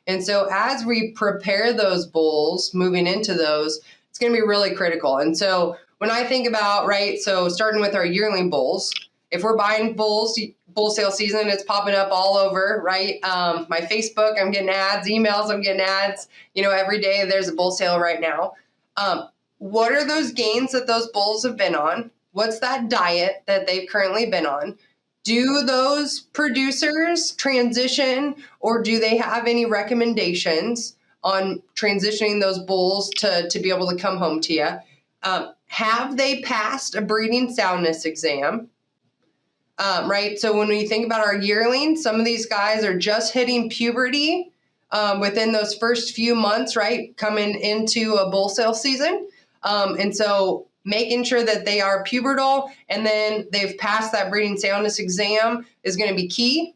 And so as we prepare those bulls, moving into those, it's going to be really critical. And so when I think about, right, so starting with our yearling bulls, if we're buying bulls, bull sale season, it's popping up all over, right? My Facebook, I'm getting ads, emails, I'm getting ads, every day there's a bull sale right now. What are those gains that those bulls have been on? What's that diet that they've currently been on? Do those producers transition, or do they have any recommendations on transitioning those bulls to be able to come home to you? Have they passed a breeding soundness exam? Right. So when we think about our yearlings, some of these guys are just hitting puberty within those first few months, right, coming into a bull sale season. And so making sure that they are pubertal and then they've passed that breeding soundness exam is going to be key.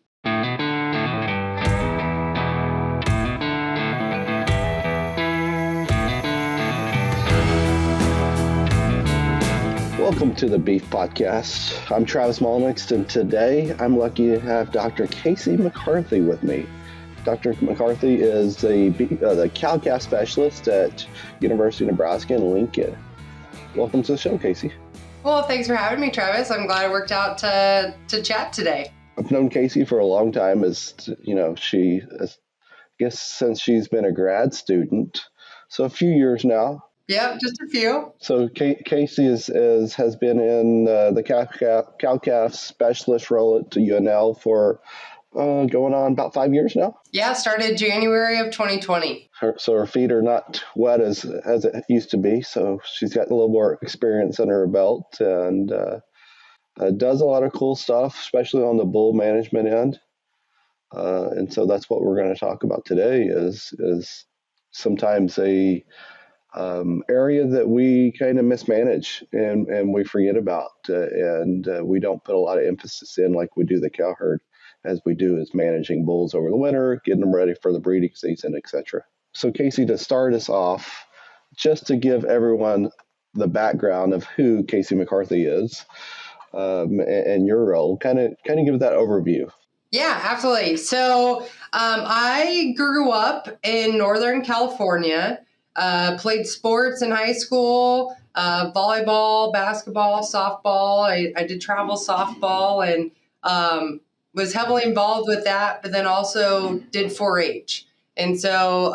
Welcome to the Beef Podcast. I'm Travis Molnix, and today I'm lucky to have Dr. Kacie McCarthy with me. Dr. McCarthy is the cow-calf specialist at University of Nebraska-Lincoln. Welcome to the show, Kacie. Well, thanks for having me, Travis. I'm glad it worked out to chat today. I've known Kacie for a long time, since she's been a grad student, so a few years now. Yeah, just a few. So Kacie has been in the cow-calf specialist role at UNL for going on about 5 years now. Yeah, started January of 2020. So her feet are not wet as it used to be. So she's got a little more experience under her belt and does a lot of cool stuff, especially on the bull management end. And so that's what we're going to talk about today is sometimes a area that we kind of mismanage and we forget about and we don't put a lot of emphasis in like we do the cow herd, as we do is managing bulls over the winter, getting them ready for the breeding season, etc. So Kacie, to start us off, just to give everyone the background of who Kacie McCarthy is and your role, kind of give that overview. Yeah, absolutely. So I grew up in Northern California. Played sports in high school, volleyball, basketball, softball. I did travel softball and was heavily involved with that, but then also did 4-H. And so,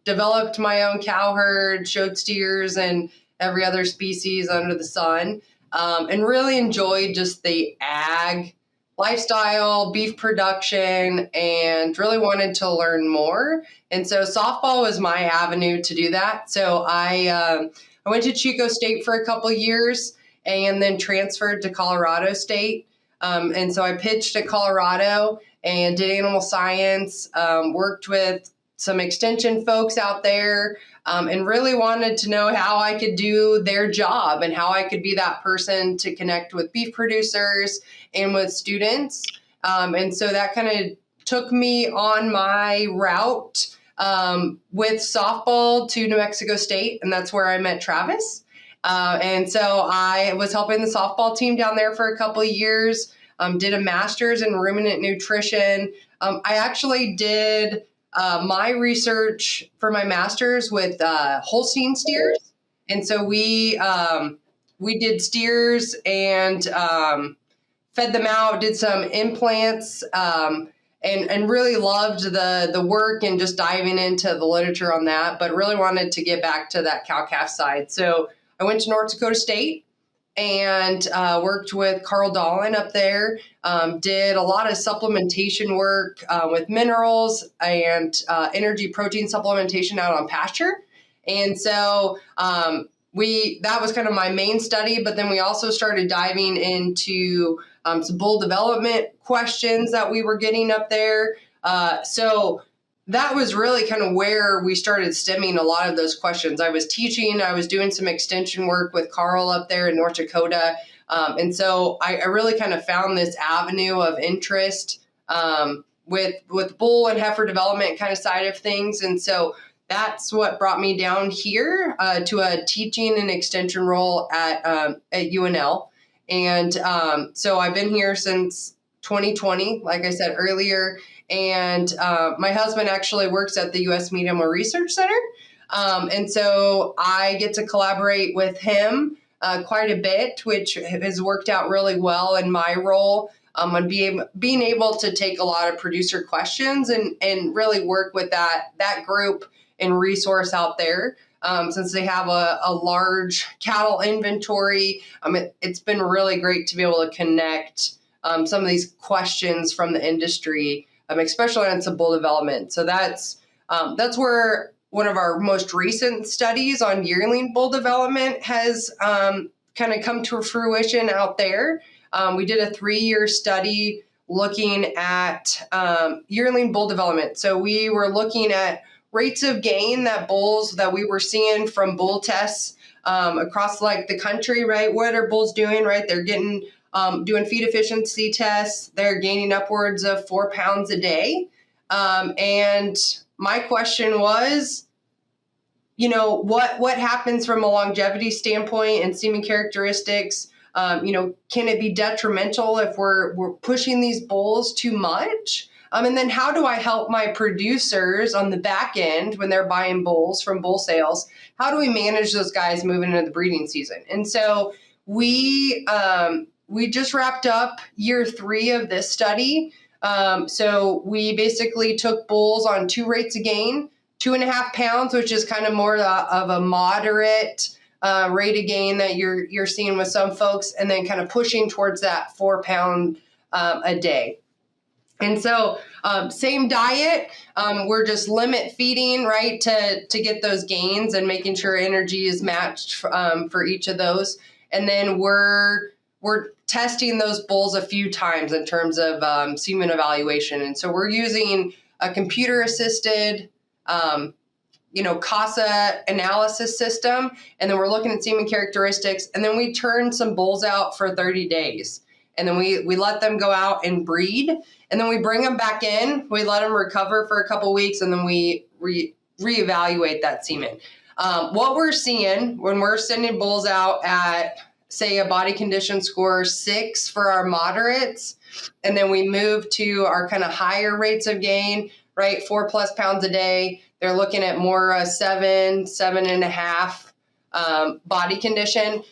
developed my own cow herd, showed steers and every other species under the sun, and really enjoyed just the ag lifestyle, beef production, and really wanted to learn more. And so softball was my avenue to do that. So I went to Chico State for a couple of years and then transferred to Colorado State. And so I pitched at Colorado and did animal science, worked with some extension folks out there, and really wanted to know how I could do their job and how I could be that person to connect with beef producers and with students. And so that kind of took me on my route with softball to New Mexico State, and that's where I met Travis. And so I was helping the softball team down there for a couple of years, did a master's in ruminant nutrition. I actually did my research for my master's with Holstein steers. And so we did steers and fed them out, did some implants, and really loved the work and just diving into the literature on that, but really wanted to get back to that cow-calf side. So I went to North Dakota State and worked with Carl Dahlin up there, did a lot of supplementation work with minerals and energy protein supplementation out on pasture. And so that was kind of my main study, but then we also started diving into some bull development questions that we were getting up there. So that was really kind of where we started stemming a lot of those questions. I was teaching, I was doing some extension work with Carl up there in North Dakota. And so I really kind of found this avenue of interest with bull and heifer development kind of side of things. And so that's what brought me down here to a teaching and extension role at UNL. And so I've been here since 2020, like I said earlier, And my husband actually works at the U.S. Meat Animal Research Center. And so I get to collaborate with him quite a bit, which has worked out really well in my role. On being able to take a lot of producer questions and really work with that group and resource out there. Since they have a large cattle inventory, it's been really great to be able to connect some of these questions from the industry, especially on some bull development. So that's where one of our most recent studies on yearling bull development has kind of come to fruition out there. We did a 3-year study looking at yearling bull development. So we were looking at rates of gain that bulls that we were seeing from bull tests across like the country, right? What are bulls doing, right? They're getting doing feed efficiency tests. They're gaining upwards of 4 pounds a day. And my question was, what happens from a longevity standpoint and semen characteristics? Can it be detrimental if we're pushing these bulls too much? And then how do I help my producers on the back end when they're buying bulls from bull sales? How do we manage those guys moving into the breeding season? And so we just wrapped up year 3 of this study. So we basically took bulls on 2 rates of gain, 2.5 pounds, which is kind of more of a moderate rate of gain that you're seeing with some folks, and then kind of pushing towards that 4 pound a day. And so same diet, we're just limit feeding, right, to get those gains and making sure energy is matched for each of those. And then we're testing those bulls a few times in terms of semen evaluation. And so we're using a computer assisted CASA analysis system, and then we're looking at semen characteristics, and then we turn some bulls out for 30 days. And then we let them go out and breed, and then we bring them back in, we let them recover for a couple weeks, and then we reevaluate that semen. What we're seeing when we're sending bulls out at, say, a body condition score 6 for our moderates, and then we move to our kind of higher rates of gain, right, 4+ pounds a day, they're looking at more 7.5 body condition.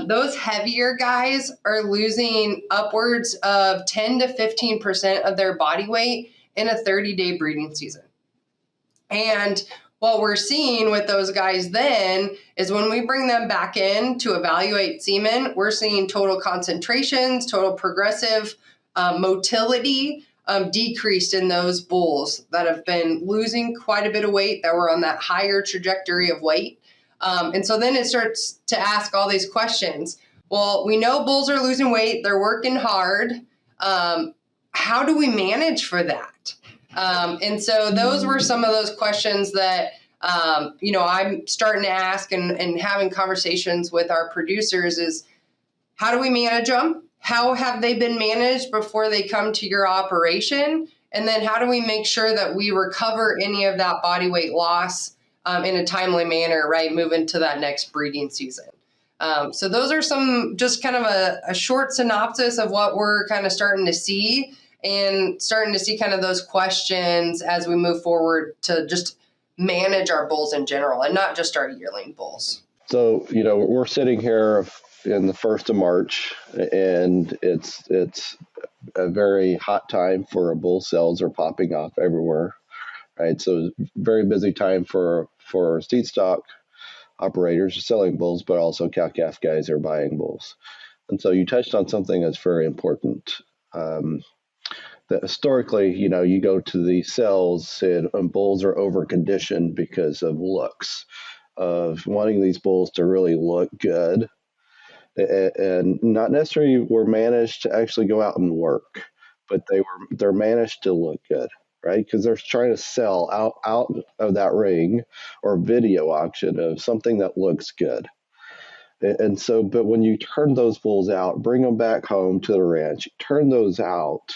Those heavier guys are losing upwards of 10 to 15% of their body weight in a 30-day breeding season. And what we're seeing with those guys then is when we bring them back in to evaluate semen, we're seeing total concentrations, total progressive motility decreased in those bulls that have been losing quite a bit of weight, that were on that higher trajectory of weight. And so then it starts to ask all these questions. Well, we know bulls are losing weight. They're working hard. How do we manage for that? And so those were some of those questions that, I'm starting to ask and having conversations with our producers is, how do we manage them? How have they been managed before they come to your operation? And then how do we make sure that we recover any of that body weight loss in a timely manner, right, moving to that next breeding season? So those are some, just kind of a short synopsis of what we're kind of starting to see, and starting to see kind of those questions as we move forward to just manage our bulls in general, and not just our yearling bulls. So, we're sitting here in the 1st of March, and it's a very hot time for bull sales are popping off everywhere, right? So very busy time for seed stock operators selling bulls, but also cow-calf guys are buying bulls. And so you touched on something that's very important. That historically, you go to these sales and bulls are over-conditioned because of looks, of wanting these bulls to really look good, and not necessarily were managed to actually go out and work, but they're managed to look good, right? Because they're trying to sell out of that ring or video auction of something that looks good. And so, but when you turn those bulls out, bring them back home to the ranch, turn those out,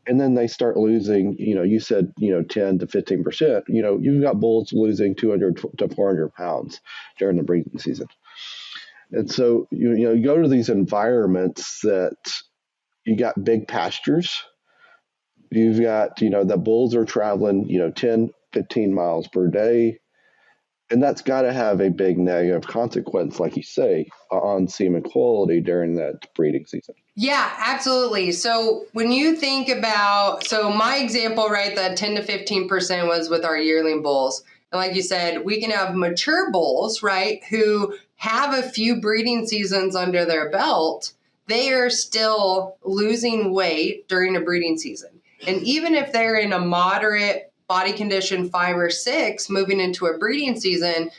and then they start losing, you said, 10 to 15%, you've got bulls losing 200 to 400 pounds during the breeding season. And so, you go to these environments that you got big pastures, You've got, the bulls are traveling, 10, 15 miles per day. And that's got to have a big negative consequence, like you say, on semen quality during that breeding season. Yeah, absolutely. So when you think about, so my example, right, that 10 to 15% was with our yearling bulls. And like you said, we can have mature bulls, right, who have a few breeding seasons under their belt. They are still losing weight during a breeding season. And even if they're in a moderate body condition 5 or 6 moving into a breeding season,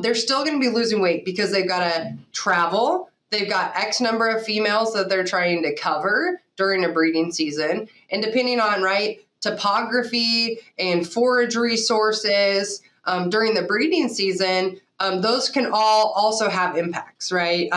they're still going to be losing weight because they've got to travel. They've got X number of females that they're trying to cover during a breeding season. And depending on, right, topography and forage resources during the breeding season, those can all also have impacts, right,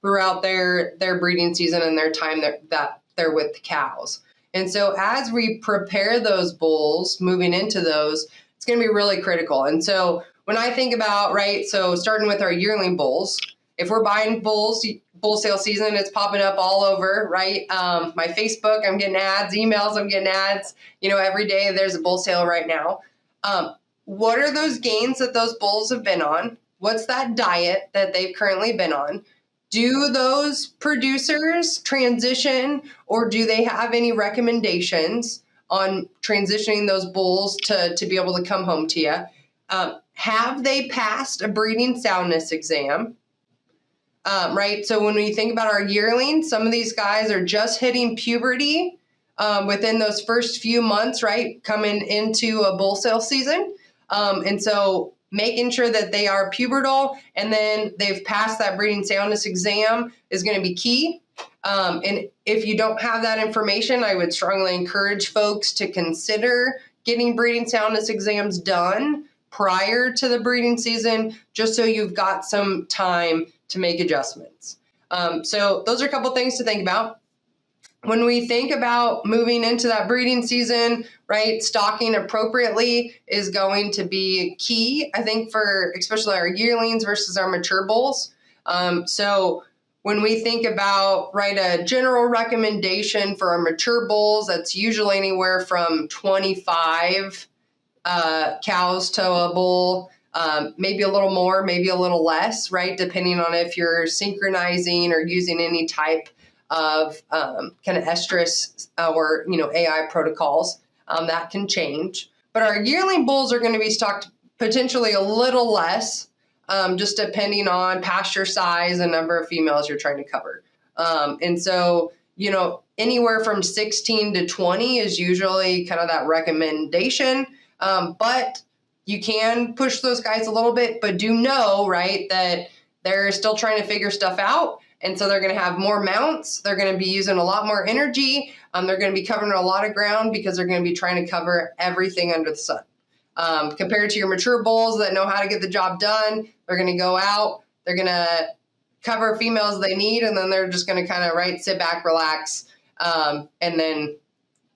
throughout their breeding season and their time that they're with the cows. And so as we prepare those bulls moving into those, it's going to be really critical. And so when I think about, right, so starting with our yearling bulls, if we're buying bulls, bull sale season, it's popping up all over, right? My Facebook, I'm getting ads, emails, I'm getting ads, every day there's a bull sale right now. What are those gains that those bulls have been on? What's that diet that they've currently been on? Do those producers transition, or do they have any recommendations on transitioning those bulls to be able to come home to you? Have they passed a breeding soundness exam? Right. So when we think about our yearlings, some of these guys are just hitting puberty within those first few months, right, coming into a bull sale season. And so making sure that they are pubertal and then they've passed that breeding soundness exam is going to be key. And if you don't have that information, I would strongly encourage folks to consider getting breeding soundness exams done prior to the breeding season, just so you've got some time to make adjustments. So those are a couple things to think about. When we think about moving into that breeding season, right, stocking appropriately is going to be key, I think, for especially our yearlings versus our mature bulls. So when we think about, right, a general recommendation for our mature bulls, that's usually anywhere from 25 cows to a bull, maybe a little more, maybe a little less, right, depending on if you're synchronizing or using any type of kind of estrus or AI protocols. That can change. But our yearling bulls are going to be stocked potentially a little less, just depending on pasture size and number of females you're trying to cover. And so, anywhere from 16 to 20 is usually kind of that recommendation. But you can push those guys a little bit, but do know, right, that they're still trying to figure stuff out. And so they're going to have more mounts. They're going to be using a lot more energy. They're going to be covering a lot of ground because they're going to be trying to cover everything under the sun. Compared to your mature bulls that know how to get the job done, they're going to go out. They're going to cover females they need, and then they're just going to kind of, right, sit back, relax, and then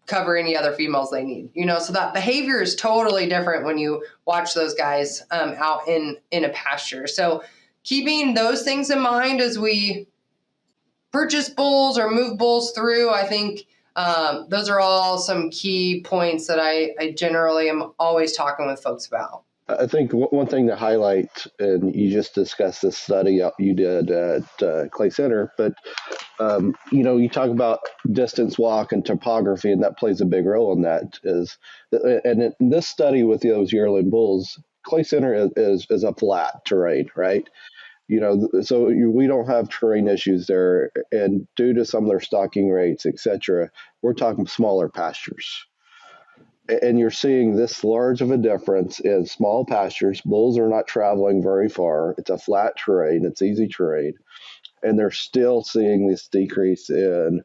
cover any other females they need. So that behavior is totally different when you watch those guys out in a pasture. So keeping those things in mind as we purchase bulls or move bulls through, I think those are all some key points that I generally am always talking with folks about. I think one thing to highlight, and you just discussed this study you did at Clay Center, but you talk about distance walk and topography, and that plays a big role in that. And in this study with those yearling bulls, Clay Center is a flat terrain, right? So we don't have terrain issues there, and due to some of their stocking rates, etc., we're talking smaller pastures. And you're seeing this large of a difference in small pastures. Bulls are not traveling very far. It's a flat terrain. It's easy terrain. And they're still seeing this decrease in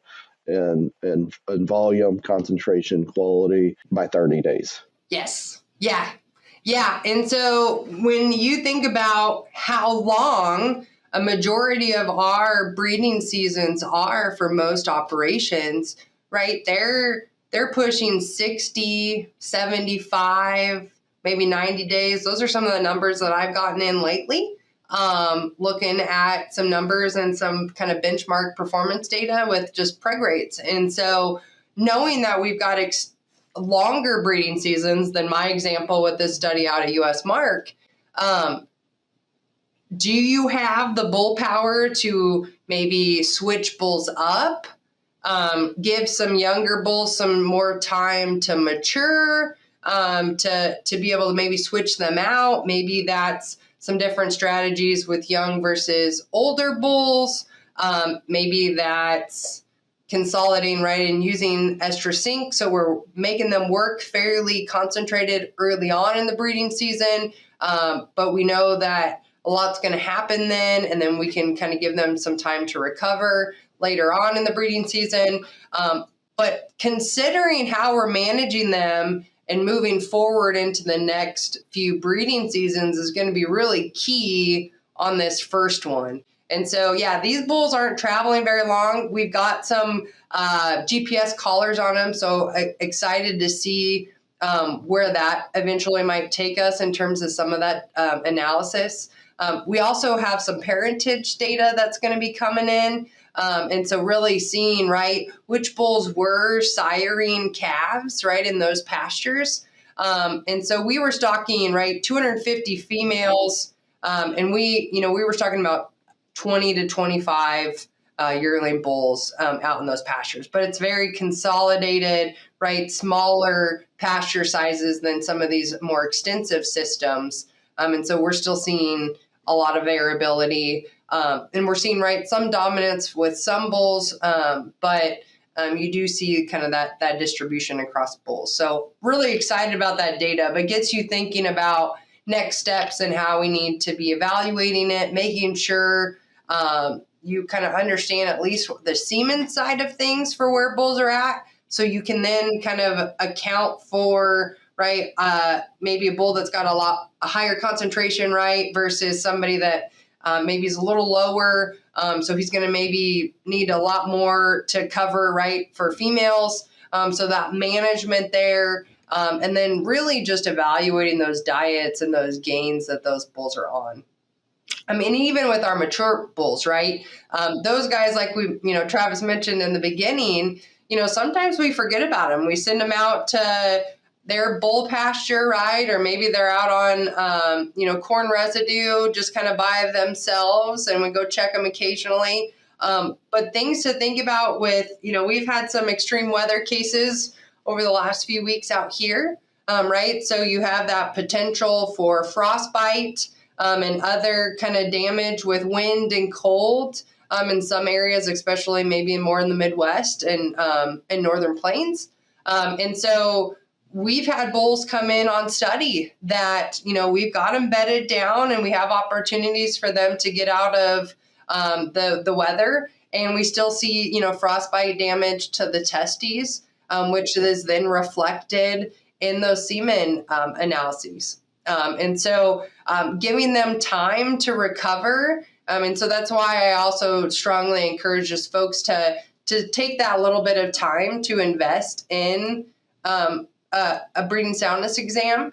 volume, concentration, quality by 30 days. Yes. Yeah. Yeah. And so when you think about how long a majority of our breeding seasons are for most operations, right, they're pushing 60, 75, maybe 90 days. Those are some of the numbers that I've gotten in lately, looking at some numbers and some kind of benchmark performance data with just preg rates. And so knowing that we've got longer breeding seasons than my example with this study out at US Mark, do you have the bull power to maybe switch bulls up, give some younger bulls some more time to mature, to be able to maybe switch them out? Maybe that's some different strategies with young versus older bulls. Maybe that's consolidating, right, and using estrus sync. So we're making them work fairly concentrated early on in the breeding season. But we know that a lot's going to happen then, and then we can kind of give them some time to recover later on in the breeding season. But considering how we're managing them and moving forward into the next few breeding seasons is going to be really key on this first one. And so, yeah, these bulls aren't traveling very long. We've got some GPS collars on them, so excited to see where that eventually might take us in terms of some of that analysis. We also have some parentage data that's going to be coming in. And so really seeing, right, which bulls were siring calves, right, in those pastures. And so we were stocking, right, 250 females. And we were talking about 20 to 25 yearling bulls out in those pastures. But it's very consolidated, right, smaller pasture sizes than some of these more extensive systems. And so we're still seeing a lot of variability. And we're seeing, right, some dominance with some bulls, but you do see kind of that distribution across bulls. So really excited about that data, but gets you thinking about next steps and how we need to be evaluating it, making sure you kind of understand at least the semen side of things for where bulls are at. So you can then kind of account for, right, maybe a bull that's got a higher concentration, right, versus somebody that maybe is a little lower. So he's going to maybe need a lot more to cover, right, for females. So that management there, and then really just evaluating those diets and those gains that those bulls are on. I mean, even with our mature bulls, right? Those guys, like Travis mentioned in the beginning, sometimes we forget about them. We send them out to their bull pasture, right? Or maybe they're out on, corn residue just kind of by themselves, and we go check them occasionally. But things to think about with, we've had some extreme weather cases over the last few weeks out here, right? So you have that potential for frostbite and other kind of damage with wind and cold in some areas, especially maybe more in the Midwest and Northern Plains. And so we've had bulls come in on study that, we've got them bedded down and we have opportunities for them to get out of the weather. And we still see, frostbite damage to the testes, which is then reflected in those semen analyses. And so giving them time to recover. And so that's why I also strongly encourage just folks to take that little bit of time to invest in a breeding soundness exam.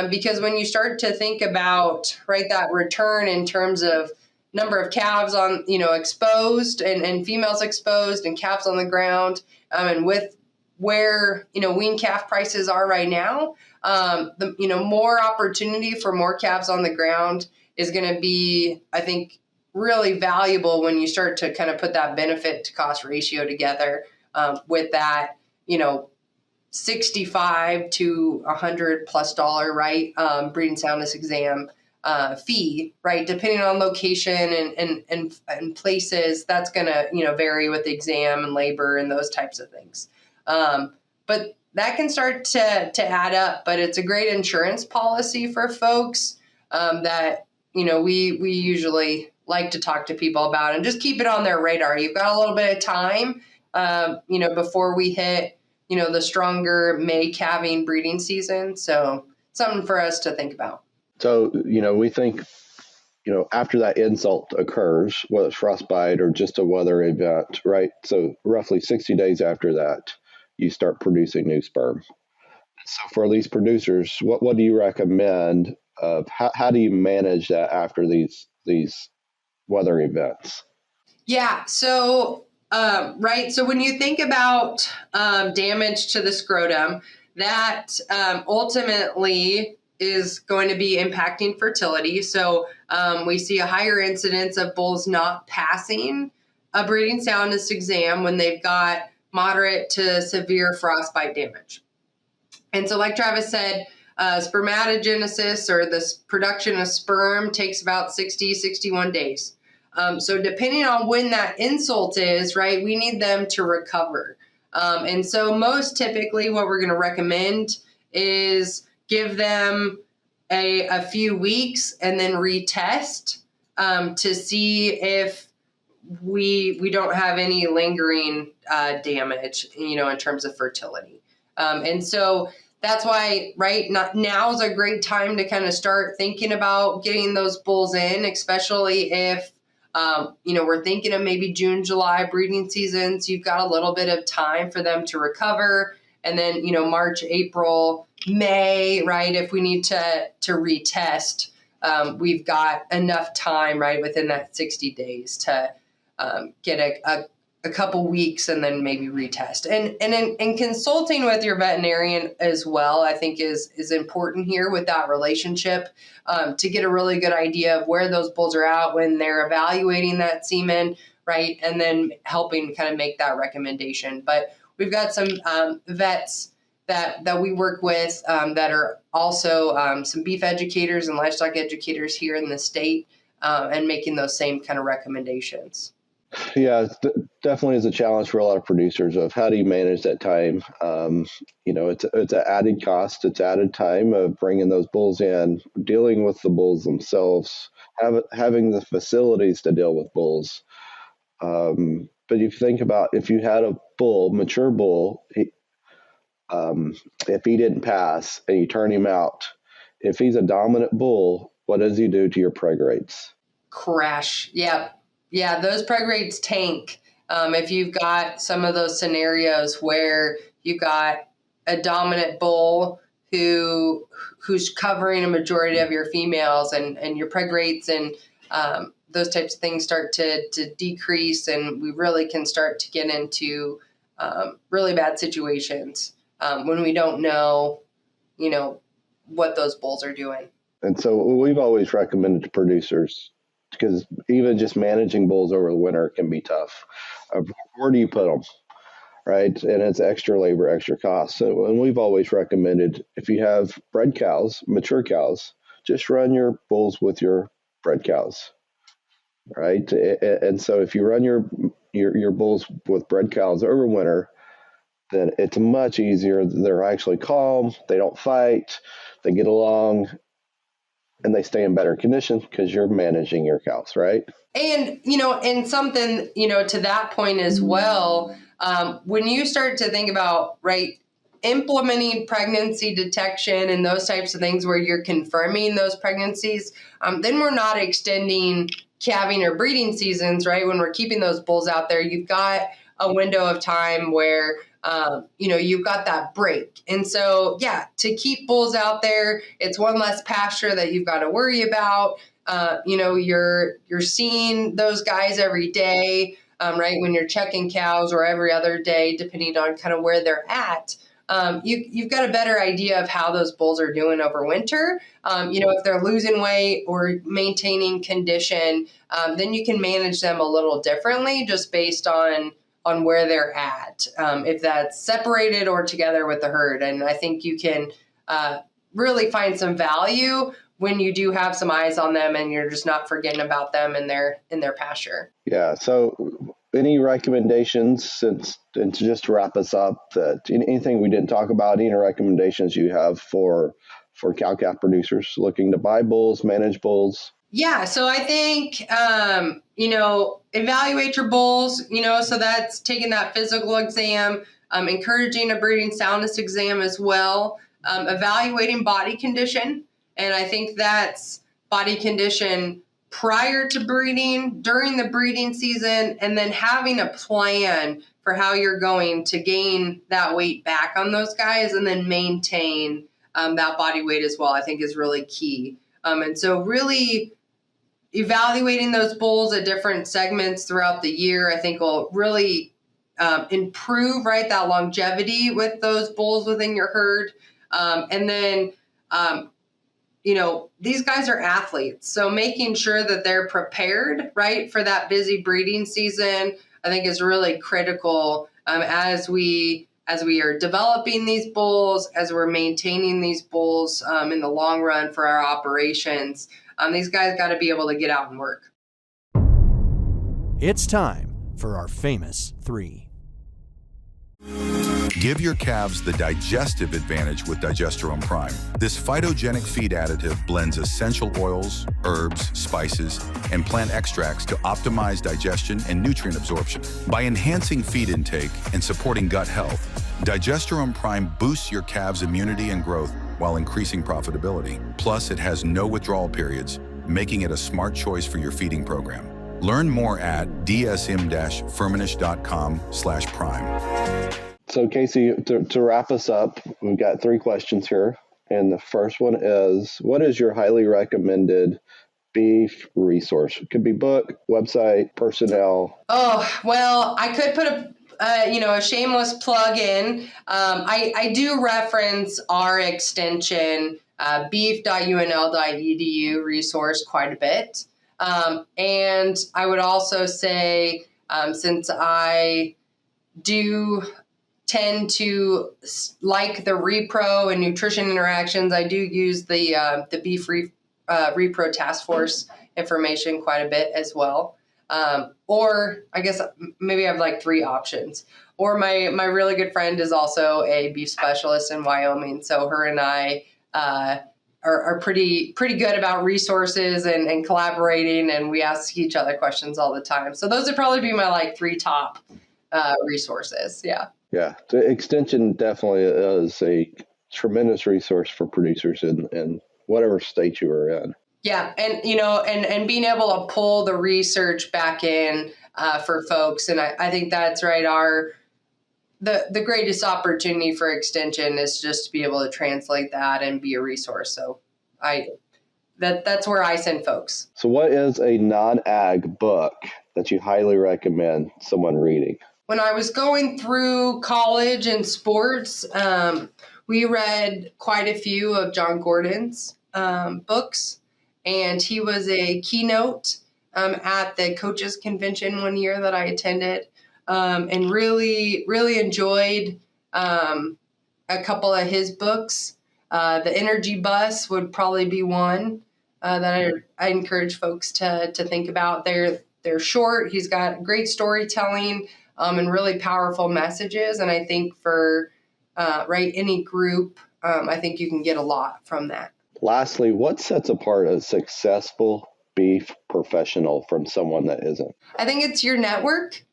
Because when you start to think about, right, that return in terms of number of calves on, exposed and females exposed and calves on the ground, and with where, wean calf prices are right now, the more opportunity for more calves on the ground is going to be, I think, really valuable when you start to kind of put that benefit to cost ratio together with that, $65 to $100+ right, breeding soundness exam fee, right, depending on location and places. That's going to vary with the exam and labor and those types of things. But that can start to add up. But it's a great insurance policy for folks that we usually like to talk to people about and just keep it on their radar. You've got a little bit of time before we hit the stronger May calving breeding season. So something for us to think about. So, we think, after that insult occurs, whether it's frostbite or just a weather event, right? So roughly 60 days after that, you start producing new sperm. So for these producers, what do you recommend of how do you manage that after these weather events? Yeah. So, right. So when you think about damage to the scrotum, that ultimately is going to be impacting fertility. So we see a higher incidence of bulls not passing a breeding soundness exam when they've got moderate to severe frostbite damage. And so, like Travis said, spermatogenesis, or this production of sperm, takes about 60, 61 days. So depending on when that insult is, right, we need them to recover. And so most typically what we're going to recommend is give them a few weeks and then retest to see if we don't have any lingering damage, in terms of fertility. And so that's why, right, now is a great time to kind of start thinking about getting those bulls in, especially if, we're thinking of maybe June, July breeding seasons. You've got a little bit of time for them to recover. And then, March, April, May, right, if we need to retest, we've got enough time, right, within that 60 days to get a couple weeks and then maybe retest. And in consulting with your veterinarian as well, I think is important here with that relationship, to get a really good idea of where those bulls are at when they're evaluating that semen, right? And then helping kind of make that recommendation. But we've got some vets that we work with that are also some beef educators and livestock educators here in the state, and making those same kind of recommendations. Yeah, definitely is a challenge for a lot of producers of how do you manage that time. It's an added cost, it's added time of bringing those bulls in, dealing with the bulls themselves, having the facilities to deal with bulls. But if you think about if you had a bull, mature bull, if he didn't pass and you turn him out, if he's a dominant bull, what does he do to your preg rates? Crash. Yep. Yeah, those preg rates tank. If you've got some of those scenarios where you've got a dominant bull who's covering a majority of your females, and your preg rates and those types of things start to decrease, and we really can start to get into really bad situations when we don't know, what those bulls are doing. And so we've always recommended to producers, because even just managing bulls over the winter can be tough. Where do you put them, right? And it's extra labor, extra cost. So, and we've always recommended, if you have bred cows, mature cows, just run your bulls with your bred cows, right? And so if you run your bulls with bred cows over winter, then it's much easier. They're actually calm. They don't fight. They get along. And they stay in better condition because you're managing your cows, right? And, and something, to that point as well, when you start to think about, right, implementing pregnancy detection and those types of things where you're confirming those pregnancies, then we're not extending calving or breeding seasons, right? When we're keeping those bulls out there, you've got a window of time where you've got that break. And so, yeah, to keep bulls out there, it's one less pasture that you've got to worry about. You're seeing those guys every day, right? When you're checking cows, or every other day, depending on kind of where they're at. You've got a better idea of how those bulls are doing over winter. If they're losing weight or maintaining condition, then you can manage them a little differently just based on where they're at, if that's separated or together with the herd. And I think you can really find some value when you do have some eyes on them and you're just not forgetting about them in their pasture. Yeah. So any recommendations, and to just wrap us up, that anything we didn't talk about, any recommendations you have for cow-calf producers looking to buy bulls, manage bulls? Yeah, so I think, evaluate your bulls, so that's taking that physical exam, encouraging a breeding soundness exam as well, evaluating body condition. And I think that's body condition prior to breeding, during the breeding season, and then having a plan for how you're going to gain that weight back on those guys and then maintain that body weight as well, I think is really key. And so really evaluating those bulls at different segments throughout the year, I think will really improve, right, that longevity with those bulls within your herd. And then, these guys are athletes. So making sure that they're prepared, right, for that busy breeding season, I think is really critical as we are developing these bulls, as we're maintaining these bulls in the long run for our operations. These guys got to be able to get out and work. It's time for our famous three. Give your calves the digestive advantage with Digesterone Prime. This phytogenic feed additive blends essential oils, herbs, spices, and plant extracts to optimize digestion and nutrient absorption. By enhancing feed intake and supporting gut health, Digesterone Prime boosts your calves' immunity and growth while increasing profitability. Plus, it has no withdrawal periods, making it a smart choice for your feeding program. Learn more at dsm-firmenich.com/prime. So Kacie, to wrap us up, we've got 3 questions here. And the first one is, what is your highly recommended beef resource? It could be book, website, personnel. Oh, well, I could put a shameless plug in. I do reference our extension, beef.unl.edu resource quite a bit. And I would also say, since I do tend to like the repro and nutrition interactions, I do use the beef repro task force information quite a bit as well. Or I guess maybe I have like 3 options. Or my really good friend is also a beef specialist in Wyoming, so her and I are pretty good about resources and collaborating, and we ask each other questions all the time. So those would probably be my like 3 top resources. Yeah. Yeah, the extension definitely is a tremendous resource for producers in whatever state you are in. Yeah, and and being able to pull the research back in for folks, and I think that's right. The greatest opportunity for extension is just to be able to translate that and be a resource. So that's where I send folks. So what is a non-ag book that you highly recommend someone reading? When I was going through college and sports, we read quite a few of John Gordon's books, and he was a keynote at the coaches convention one year that I attended, and really, really enjoyed a couple of his books. The Energy Bus would probably be one that I encourage folks to think about. They're short. He's got great storytelling. And really powerful messages. And I think for any group, I think you can get a lot from that. Lastly, what sets apart a successful beef professional from someone that isn't? I think it's your network.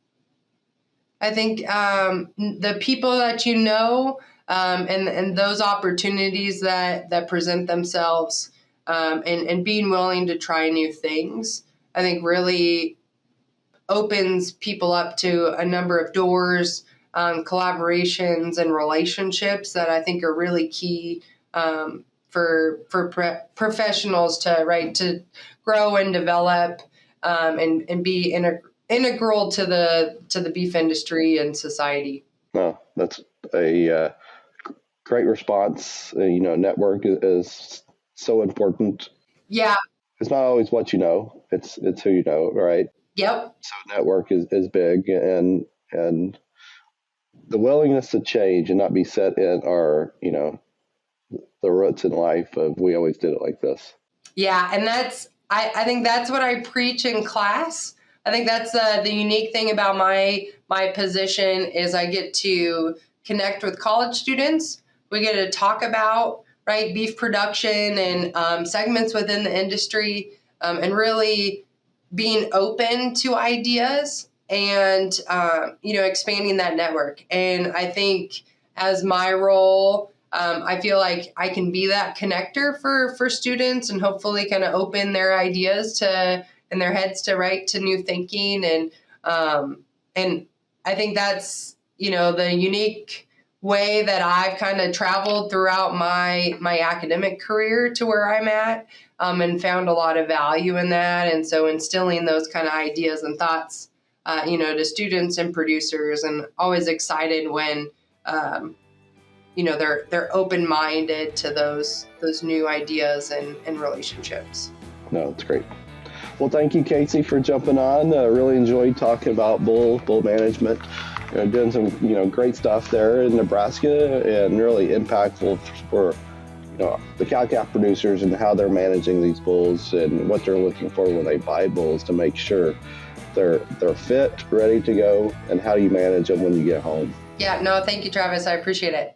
I think the people that you know and those opportunities that present themselves and being willing to try new things, I think really opens people up to a number of doors, collaborations, and relationships that I think are really key for professionals to grow and develop and be integral to the beef industry and society. No, that's a great response. Network is so important. Yeah. It's not always what you know; it's who you know, right? Yep. So network is big, and the willingness to change and not be set in our, the roots in life of we always did it like this. Yeah, and I think that's what I preach in class. I think that's the unique thing about my position is I get to connect with college students. We get to talk about beef production and segments within the industry, and really being open to ideas and, expanding that network. And I think as my role, I feel like I can be that connector for students and hopefully kind of open their ideas in their heads to new thinking. And I think that's, the unique way that I've kind of traveled throughout my academic career to where I'm at. And found a lot of value in that. And so instilling those kind of ideas and thoughts to students and producers, and always excited when, they're open-minded to those new ideas and relationships. No, it's great. Well, thank you, Kacie, for jumping on. Really enjoyed talking about bull management. Doing some, great stuff there in Nebraska, and really impactful for, the cow-calf producers and how they're managing these bulls and what they're looking for when they buy bulls to make sure they're fit, ready to go, and how do you manage them when you get home. Yeah, no, thank you, Travis. I appreciate it.